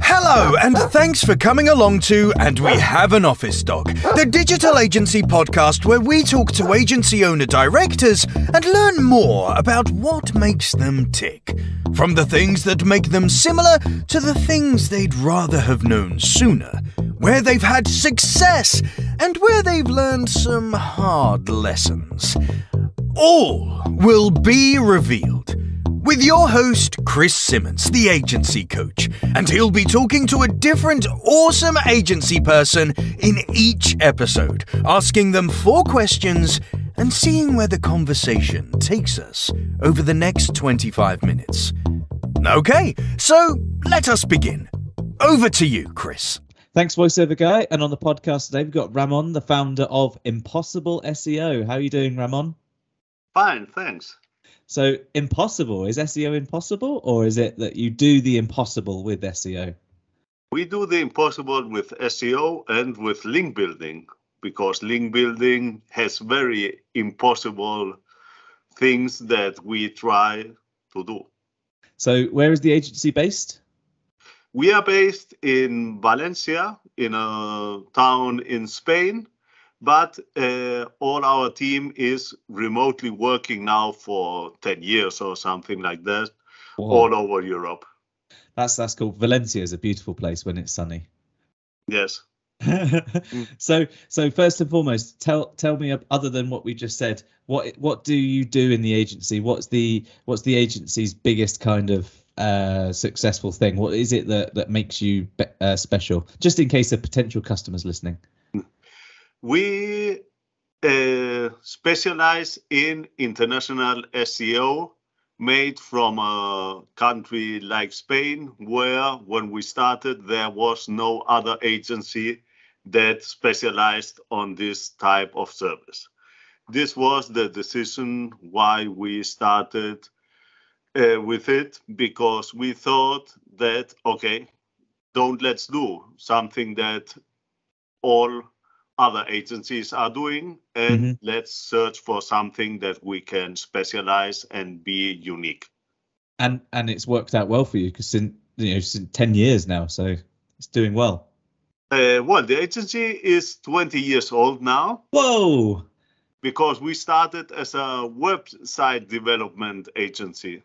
Hello, and thanks for coming along to And We Have an Office Dog, the digital agency podcast where we talk to agency owner-directors and learn more about what makes them tick. From the things that make them similar to the things they'd rather have known sooner, where they've had success and where they've learned some hard lessons. All will be revealed with your host, Chris Simmons, the agency coach, and he'll be talking to a different awesome agency person in each episode, asking them 4 questions and seeing where the conversation takes us over the next 25 minutes. Okay, so let us begin. Over to you, Chris. Thanks, voiceover guy. And on the podcast today, we've got Ramón, the founder of Impossible SEO. How are you doing, Ramón? Fine, thanks. So impossible, is SEO impossible, or is it that you do the impossible with SEO? We do the impossible with SEO and with link building, because link building has very impossible things that we try to do. So where is the agency based? We are based in Valencia, in a town in Spain, but all our team is remotely working now for 10 years or something like that, all over Europe. That's cool. Valencia is a beautiful place when it's sunny. Yes. So first and foremost, tell me, other than what we just said, what do you do in the agency? What's the agency's biggest kind of successful thing? What is it that makes you special? Just in case of potential customers listening. We specialize in international SEO made from a country like Spain, where when we started, there was no other agency that specialized on this type of service. This was the decision why we started with it, because we thought that, okay, let's do something that all other agencies are doing, and let's search for something that we can specialize and be unique. And it's worked out well for you, because since 10 years now, so it's doing well. Well, the agency is 20 years old now. Whoa! Because we started as a website development agency.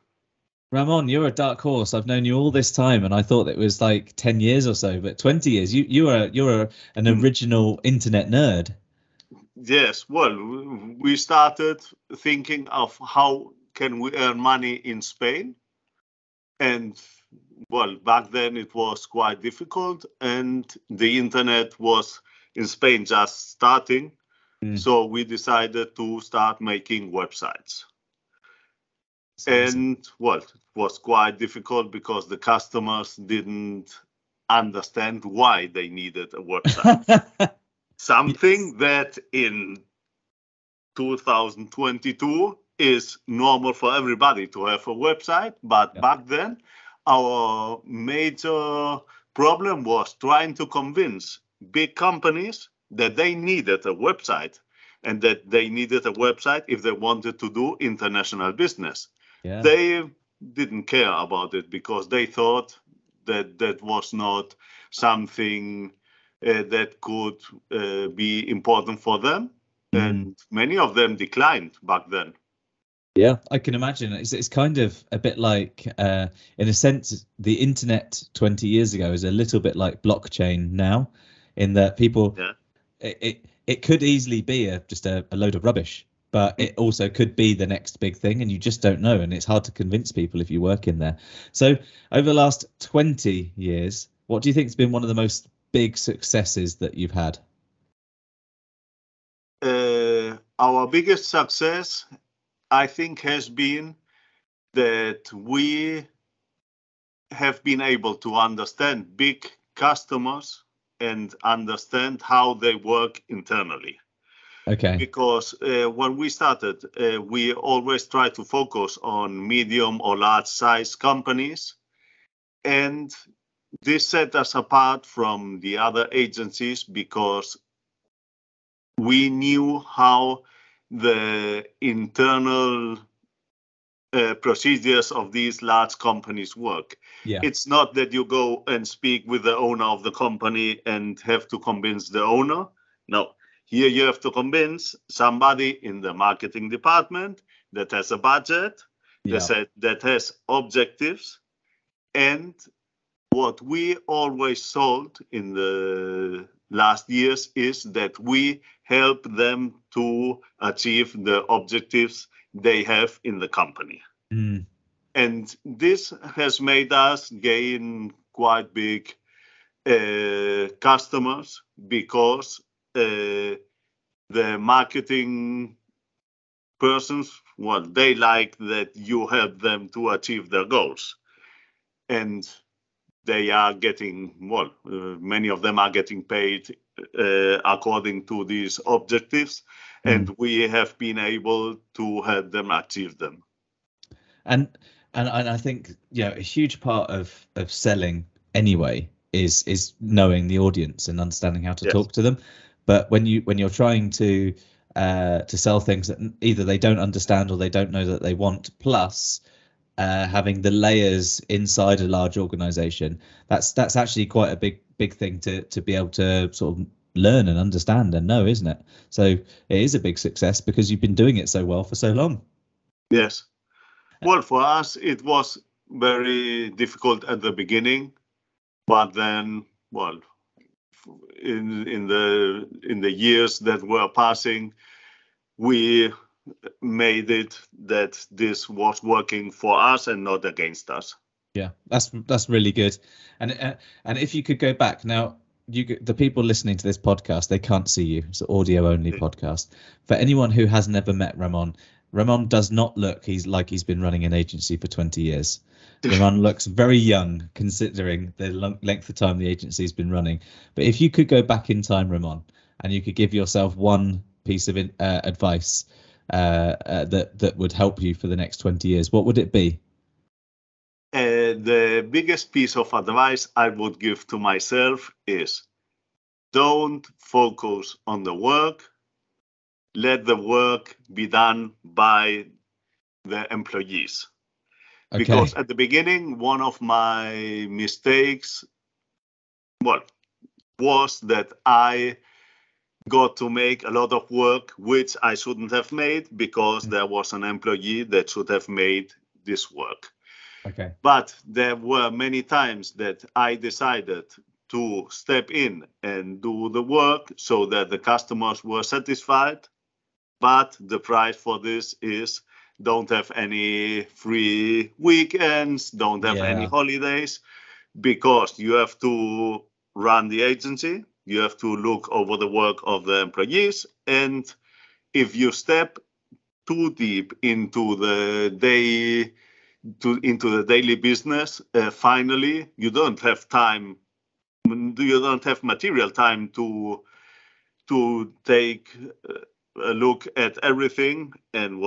Ramón, you're a dark horse. I've known you all this time, and I thought it was like 10 years or so, but 20 years. You're an original internet nerd. Yes. Well, we started thinking of how can we earn money in Spain, and well, back then it was quite difficult, and the internet was in Spain just starting. So we decided to start making websites. And well, it was quite difficult because the customers didn't understand why they needed a website. Something that in 2022 is normal for everybody to have a website. But back then, our major problem was trying to convince big companies that they needed a website, and that they needed a website if they wanted to do international business. Yeah. They didn't care about it because they thought that that was not something that could be important for them. And many of them declined back then. Yeah, I can imagine. It's kind of a bit like, in a sense, the internet 20 years ago is a little bit like blockchain now, in that people, it could easily be just a load of rubbish. But it also could be the next big thing, and you just don't know. And it's hard to convince people if you work in there. So over the last 20 years, what do you think has been one of the most big successes that you've had? Our biggest success, I think, has been that we have been able to understand big customers and understand how they work internally. Okay. Because when we started, we always try to focus on medium or large size companies. And this set us apart from the other agencies because we knew how the internal procedures of these large companies work. Yeah. It's not that you go and speak with the owner of the company and have to convince the owner. No, here you have to convince somebody in the marketing department that has a budget, that has objectives. And what we always sold in the last years is that we help them to achieve the objectives they have in the company. And this has made us gain quite big customers, because the marketing persons, well, they like that you help them to achieve their goals. And they are getting, many of them are getting paid according to these objectives, and we have been able to help them achieve them. And I think a huge part of selling anyway is knowing the audience and understanding how to talk to them. But when you're trying to sell things that either they don't understand or they don't know that they want, plus having the layers inside a large organization, that's actually quite a big thing to be able to sort of learn and understand and know, isn't it? So it is a big success because you've been doing it so well for so long. Yes. Well, for us, it was very difficult at the beginning, but then, in the years that were passing, we made it that this was working for us and not against us. Yeah, that's really good. And if you could go back now, the people listening to this podcast, they can't see you. It's an audio only podcast. For anyone who has never met Ramón does not look he's been running an agency for 20 years. Ramón looks very young considering the length of time the agency's been running. But if you could go back in time, Ramón, and you could give yourself one piece of advice that would help you for the next 20 years, what would it be? The biggest piece of advice I would give to myself is, don't focus on the work. Let the work be done by the employees. Okay. Because at the beginning, one of my mistakes, was that I got to make a lot of work which I shouldn't have made, because there was an employee that should have made this work. Okay. But there were many times that I decided to step in and do the work so that the customers were satisfied. But the price for this is don't have any free weekends, don't have any holidays, because you have to run the agency. You have to look over the work of the employees. And if you step too deep into the daily business, finally, you don't have time. You don't have material time to take a look at everything. And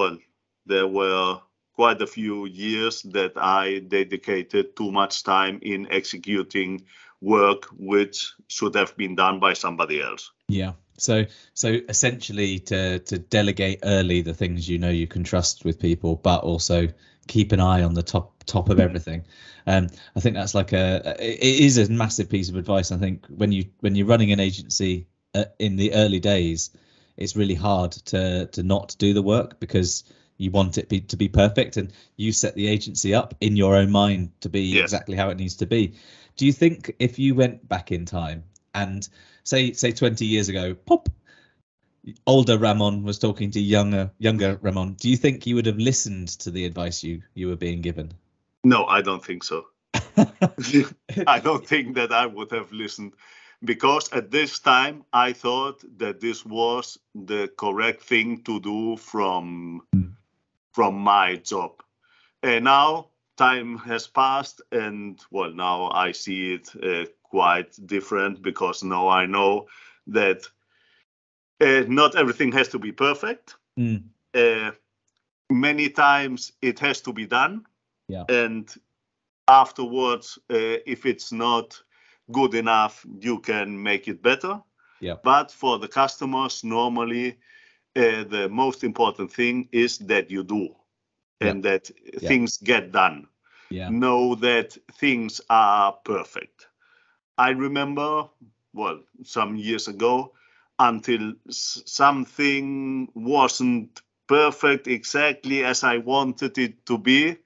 there were quite a few years that I dedicated too much time in executing work which should have been done by somebody else. Yeah. So essentially to delegate early the things you can trust with people, but also keep an eye on the top of everything. I think that's it is a massive piece of advice. I think when you're running an agency in the early days, it's really hard to not do the work because you want it to be perfect, and you set the agency up in your own mind to be exactly how it needs to be. Do you think if you went back in time and say 20 years ago, older Ramón was talking to younger Ramón, do you think you would have listened to the advice you were being given? No, I don't think so. I don't think that I would have listened, because at this time I thought that this was the correct thing to do from my job. And now time has passed, and now I see it quite different, because now I know that not everything has to be perfect. Many times it has to be done. Yeah. And afterwards, if it's not good enough, you can make it better. Yeah. But for the customers, normally the most important thing is that you do. and that things get done. Know that things are perfect. I remember, well, some years ago, until something wasn't perfect exactly as I wanted it to be,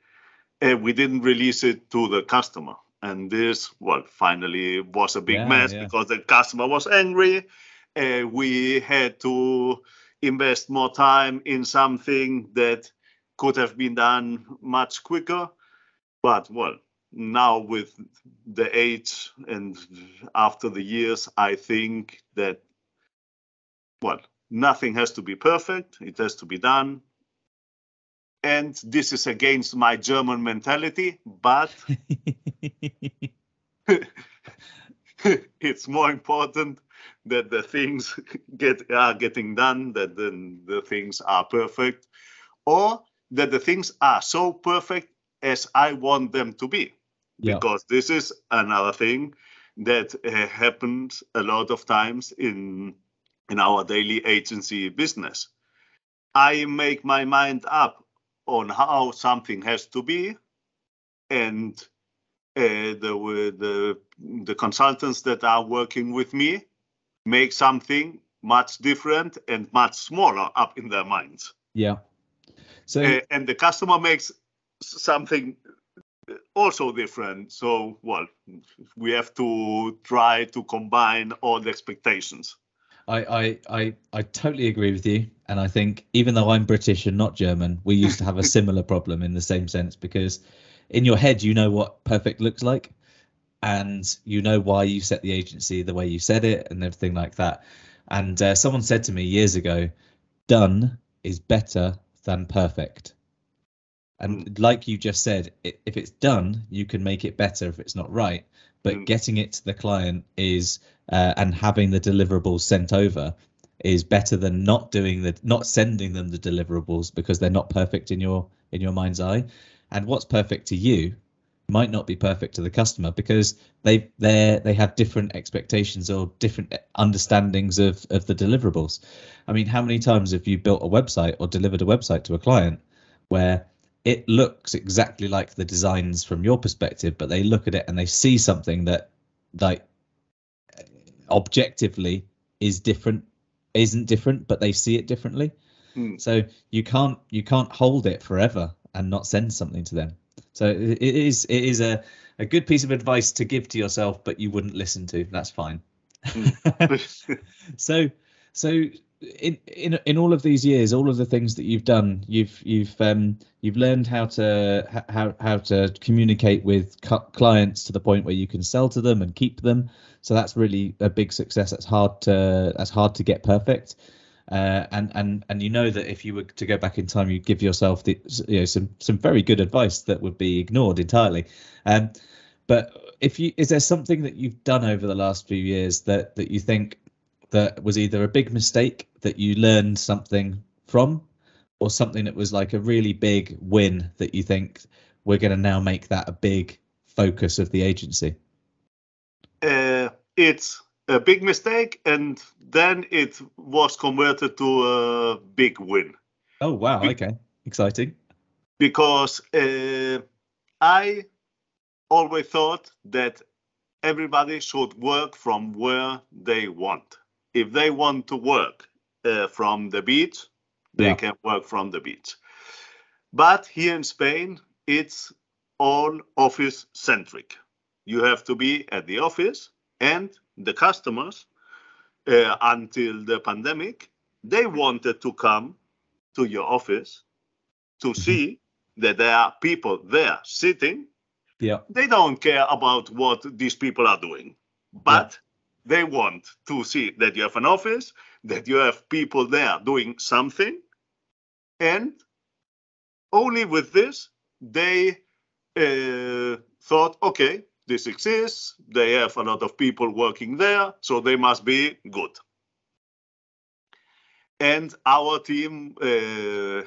we didn't release it to the customer. And this, well, finally was a big mess because the customer was angry. We had to invest more time in something that could have been done much quicker. But, well, now with the age and after the years, I think that, well, nothing has to be perfect. It has to be done. And this is against my German mentality, but it's more important that the things are getting done, that the things are perfect, or that the things are so perfect as I want them to be. Because this is another thing that happens a lot of times in our daily agency business. I make my mind up on how something has to be, and the consultants that are working with me make something much different and much smaller up in their minds. So and the customer makes something also different. So, well, we have to try to combine all the expectations. I totally agree with you. And I think even though I'm British and not German, we used to have a similar problem in the same sense, because in your head, you know what perfect looks like, and you know why you set the agency the way you said it and everything like that. And someone said to me years ago, done is better than perfect. And like you just said, if it's done, you can make it better if it's not right. But getting it to the client is and having the deliverables sent over is better than not sending them the deliverables because they're not perfect in your mind's eye. And what's perfect to you might not be perfect to the customer because they have different expectations or different understandings of the deliverables. I mean, how many times have you built a website or delivered a website to a client where it looks exactly like the designs from your perspective, but they look at it and they see something that, like, objectively isn't different, but they see it differently. So you can't hold it forever and not send something to them. So it is a good piece of advice to give to yourself, but you wouldn't listen to. That's fine. So in all of these years, all of the things that you've done, you've learned how to communicate with clients to the point where you can sell to them and keep them. So that's really a big success. That's hard to get perfect. And you know that if you were to go back in time, you'd give yourself some very good advice that would be ignored entirely. But is there something that you've done over the last few years that you think that was either a big mistake that you learned something from, or something that was like a really big win that you think we're going to now make that a big focus of the agency? It's a big mistake, and then it was converted to a big win. Oh, wow. Okay. Exciting. Because I always thought that everybody should work from where they want. If they want to work from the beach, they can work from the beach. But here in Spain, it's all office centric. You have to be at the office, and the customers, until the pandemic, they wanted to come to your office to see that there are people there sitting. They don't care about what these people are doing, but they want to see that you have an office, that you have people there doing something. And only with this, they thought, okay, this exists. They have a lot of people working there, so they must be good. And our team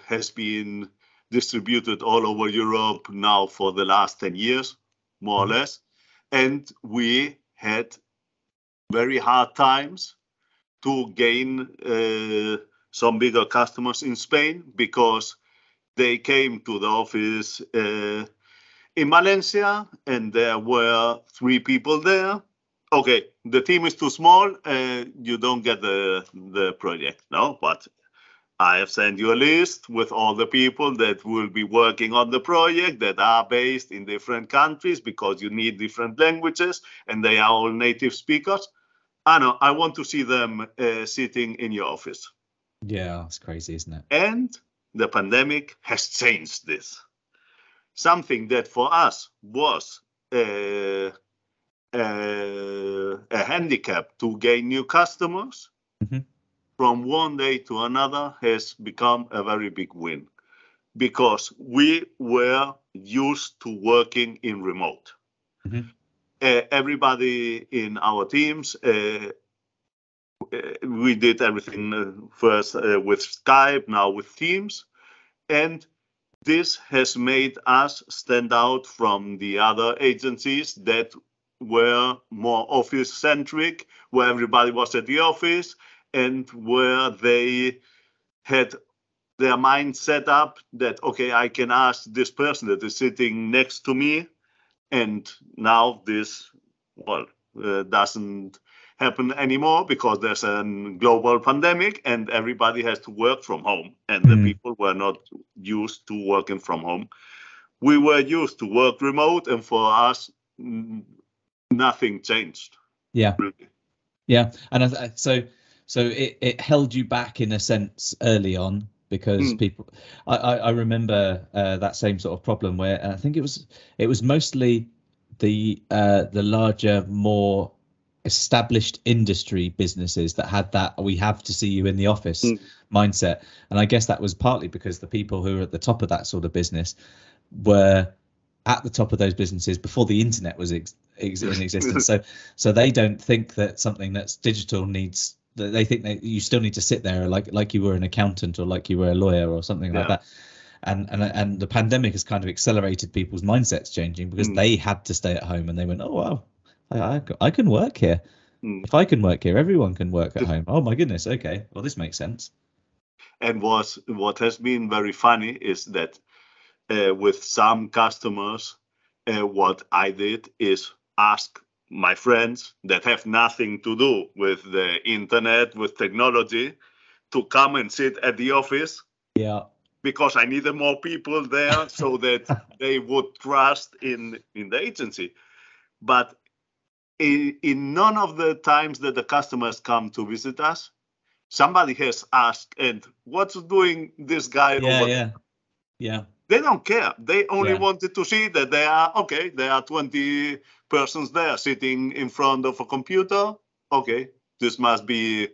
has been distributed all over Europe now for the last 10 years, more or less. And we had very hard times to gain some bigger customers in Spain, because they came to the office in Valencia, and there were 3 people there. Okay, the team is too small, you don't get the project, no? But I have sent you a list with all the people that will be working on the project that are based in different countries because you need different languages, and they are all native speakers. I want to see them sitting in your office. Yeah, it's crazy, isn't it? And the pandemic has changed this. Something that for us was a handicap to gain new customers, from one day to another has become a very big win, because we were used to working in remote. Everybody in our teams, we did everything first with Skype, now with Teams, and this has made us stand out from the other agencies that were more office-centric, where everybody was at the office, and where they had their mind set up that, okay, I can ask this person that is sitting next to me, and now this, doesn't happen anymore because there's a global pandemic and everybody has to work from home, and the people were not used to working from home. We were used to work remote, and for us, nothing changed. Yeah, really. Yeah, and so it held you back in a sense early on, because people, I remember that same sort of problem where I think it was mostly the larger, more established industry businesses that had that we have to see you in the office mindset. And I guess that was partly because the people who were at the top of that sort of business were at the top of those businesses before the internet was in existence. So they don't think that something that's digital needs, they think that you still need to sit there like you were an accountant or like you were a lawyer or something like that. And the pandemic has kind of accelerated people's mindsets changing, because they had to stay at home and they went, oh wow, I can work here. If I can work here, everyone can work at home. Oh my goodness, okay, well this makes sense. And what has been very funny is that with some customers, what I did is ask my friends that have nothing to do with the internet, with technology, to come and sit at the office. Yeah. Because I needed more people there so that they would trust in the agency. But in none of the times that the customers come to visit us, somebody has asked, and what's doing this guy over there? Yeah. They don't care. They only wanted to see that there are 20 persons there sitting in front of a computer. Okay, this must be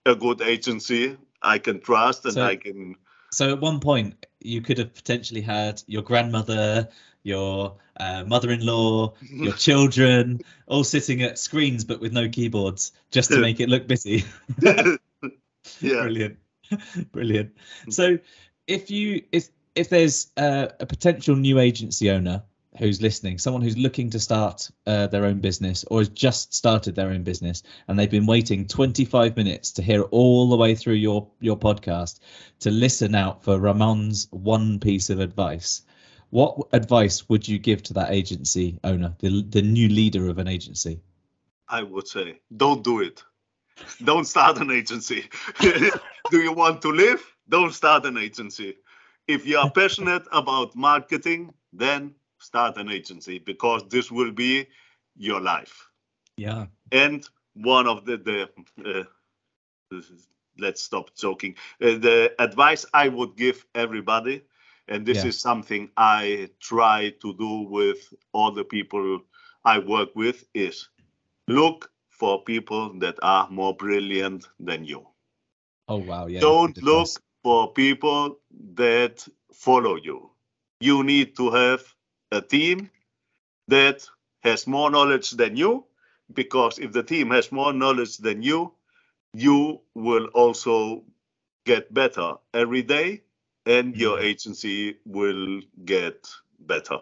a good agency I can trust, and I can... So at one point, you could have potentially had your grandmother, your mother-in-law, your children, all sitting at screens but with no keyboards, just to make it look busy. Brilliant. So if there's a potential new agency owner who's listening, someone who's looking to start their own business or has just started their own business, and they've been waiting 25 minutes to hear all the way through your podcast, to listen out for Ramon's one piece of advice, what advice would you give to that agency owner, the new leader of an agency? I would say, don't do it. Don't start an agency. Do you want to live? Don't start an agency. If you are passionate about marketing, then start an agency, because this will be your life. Yeah. And one of let's stop joking. The advice I would give everybody, and this is something I try to do with all the people I work with, is look for people that are more brilliant than you. Oh, wow. Yeah. Don't look for people that follow you. You need to have a team that has more knowledge than you, because if the team has more knowledge than you, you will also get better every day, and your agency will get better.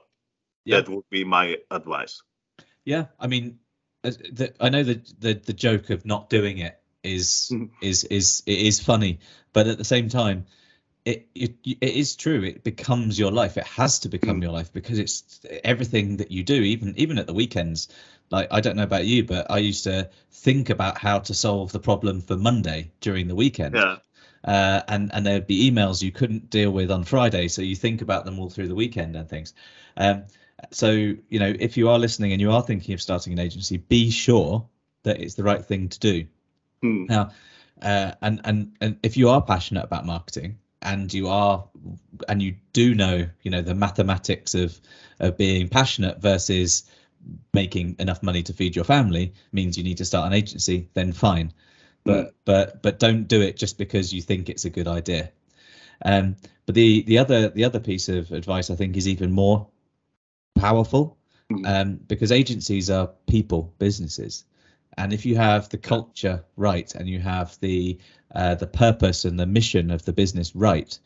That would be my advice. Yeah, I mean, I know the joke of not doing it is funny, but at the same time, it is true. It becomes your life. It has to become your life, because it's everything that you do, even at the weekends. Like, I don't know about you, but I used to think about how to solve the problem for Monday during the weekend. Yeah. And there'd be emails you couldn't deal with on Friday, so you think about them all through the weekend and things. So, you know, if you are listening and you are thinking of starting an agency, be sure that it's the right thing to do. Now, and if you are passionate about marketing, and you do know, you know, the mathematics of being passionate versus making enough money to feed your family means you need to start an agency, then fine. But don't do it just because you think it's a good idea. But the other piece of advice, I think, is even more powerful, because agencies are people businesses. And if you have the culture right, and you have the purpose and the mission of the business right,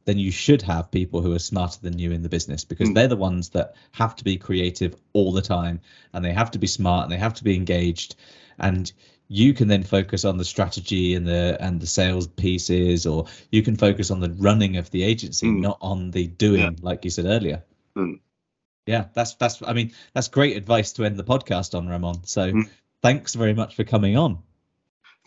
then you should have people who are smarter than you in the business, because they're the ones that have to be creative all the time, and they have to be smart, and they have to be engaged. And you can then focus on the strategy and the sales pieces, or you can focus on the running of the agency, not on the doing, like you said earlier. Yeah, that's great advice to end the podcast on, Ramón. So thanks very much for coming on.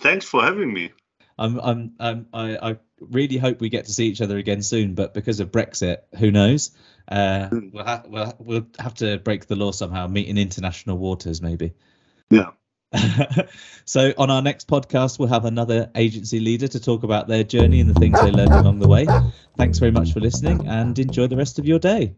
Thanks for having me. I really hope we get to see each other again soon, but because of Brexit, who knows? We'll have to break the law somehow, meet in international waters maybe. Yeah. So on our next podcast, we'll have another agency leader to talk about their journey and the things they learned along the way. Thanks very much for listening, and enjoy the rest of your day.